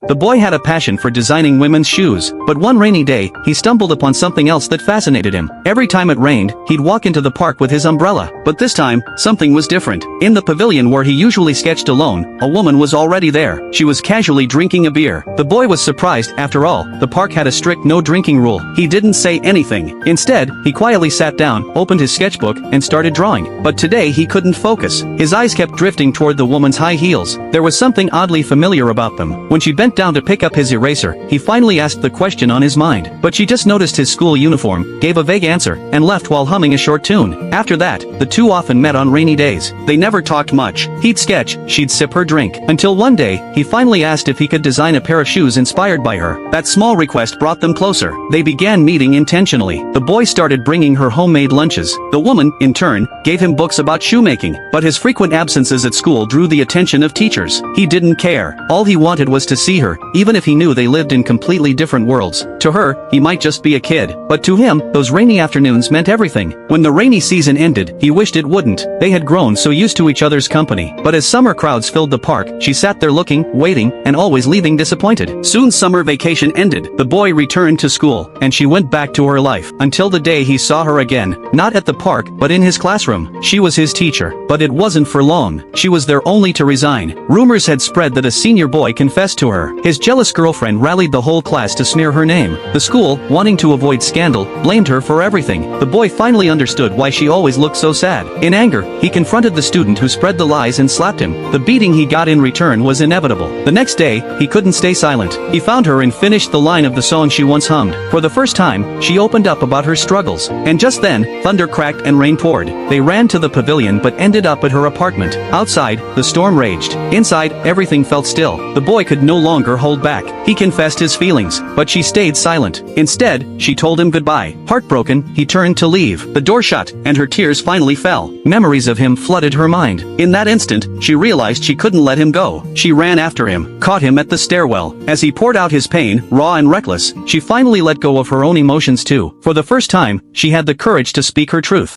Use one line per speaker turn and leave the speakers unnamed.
The boy had a passion for designing women's shoes, but one rainy day, he stumbled upon something else that fascinated him. Every time it rained, he'd walk into the park with his umbrella. But this time, something was different. In the pavilion where he usually sketched alone, a woman was already there. She was casually drinking a beer. The boy was surprised. After all, the park had a strict no drinking rule. He didn't say anything. Instead, he quietly sat down, opened his sketchbook, and started drawing. But today he couldn't focus. His eyes kept drifting toward the woman's high heels. There was something oddly familiar about them. When she bent down to pick up his eraser, he finally asked the question on his mind. But she just noticed his school uniform, gave a vague answer, and left while humming a short tune. After that, the two often met on rainy days. They never talked much. He'd sketch, she'd sip her drink. Until one day, he finally asked if he could design a pair of shoes inspired by her. That small request brought them closer. They began meeting intentionally. The boy started bringing her homemade lunches. The woman, in turn, gave him books about shoemaking. But his frequent absences at school drew the attention of teachers. He didn't care. All he wanted was to see her, even if he knew they lived in completely different worlds. To her, he might just be a kid. But to him, those rainy afternoons meant everything. When the rainy season ended, he wished it wouldn't. They had grown so used to each other's company. But as summer crowds filled the park, she sat there looking, waiting, and always leaving disappointed. Soon summer vacation ended. The boy returned to school, and she went back to her life. Until the day he saw her again. Not at the park, but in his classroom. She was his teacher. But it wasn't for long. She was there only to resign. Rumors had spread that a senior boy confessed to her. His jealous girlfriend rallied the whole class to smear her name. The school, wanting to avoid scandal, blamed her for everything. The boy finally understood why she always looked so sad. In anger, he confronted the student who spread the lies and slapped him. The beating he got in return was inevitable. The next day, he couldn't stay silent. He found her and finished the line of the song she once hummed. For the first time, she opened up about her struggles. And just then, thunder cracked and rain poured. They ran to the pavilion but ended up at her apartment. Outside, the storm raged. Inside, everything felt still. The boy could no longer hold back. He confessed his feelings, but she stayed silent. Instead, she told him goodbye. Heartbroken, he turned to leave. The door shut, and her tears finally fell. Memories of him flooded her mind. In that instant, she realized she couldn't let him go. She ran after him, caught him at the stairwell. As he poured out his pain, raw and reckless, she finally let go of her own emotions too. For the first time, she had the courage to speak her truth.